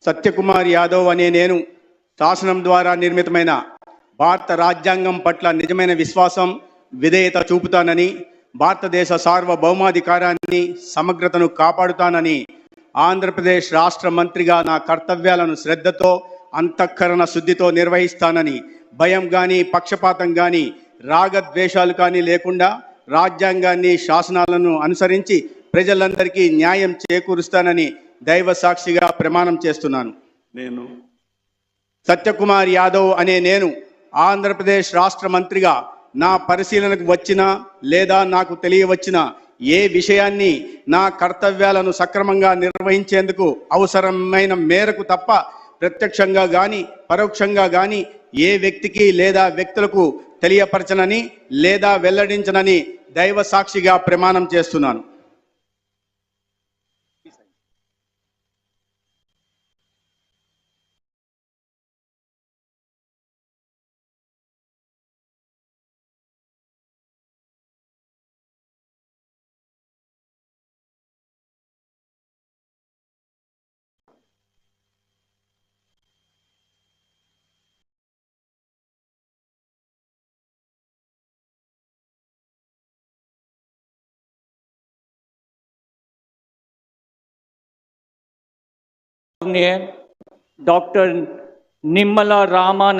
సత్యకుమార్ యాదవ్ అనే నేను శాసనం ద్వారా నిర్మితమైన భారత రాజ్యాంగం పట్ల నిజమైన విశ్వాసం, విధేయత చూపుతానని, భారతదేశ సార్వభౌమాధికారాన్ని, సమగ్రతను కాపాడుతానని ఆంధ్రప్రదేశ్ రాష్ట్ర మంత్రిగా నా కర్తవ్యాలను శ్రద్ధతో, అంతఃకరణ శుద్ధితో నిర్వహిస్తానని, భయం కానీ, పక్షపాతం కానీ, రాగద్వేషాలు కానీ లేకుండా రాజ్యాంగాన్ని, శాసనాలను అనుసరించి ప్రజలందరికీ న్యాయం చేకూరుస్తానని దైవ సాక్షిగా ప్రమాణం చేస్తున్నాను. నేను సత్యకుమార్ యాదవ్ అనే నేను ఆంధ్రప్రదేశ్ రాష్ట్ర మంత్రిగా నా పరిశీలనకు వచ్చిన లేదా నాకు తెలియవచ్చిన ఏ విషయాన్ని నా కర్తవ్యాలను సక్రమంగా నిర్వహించేందుకు అవసరమైన మేరకు తప్ప ప్రత్యక్షంగా కానీ పరోక్షంగా కానీ ఏ వ్యక్తికి లేదా వ్యక్తులకు తెలియపరచనని లేదా వెల్లడించనని దైవ సాక్షిగా ప్రమాణం చేస్తున్నాను. Dr. Nimmala Rama Naidoo.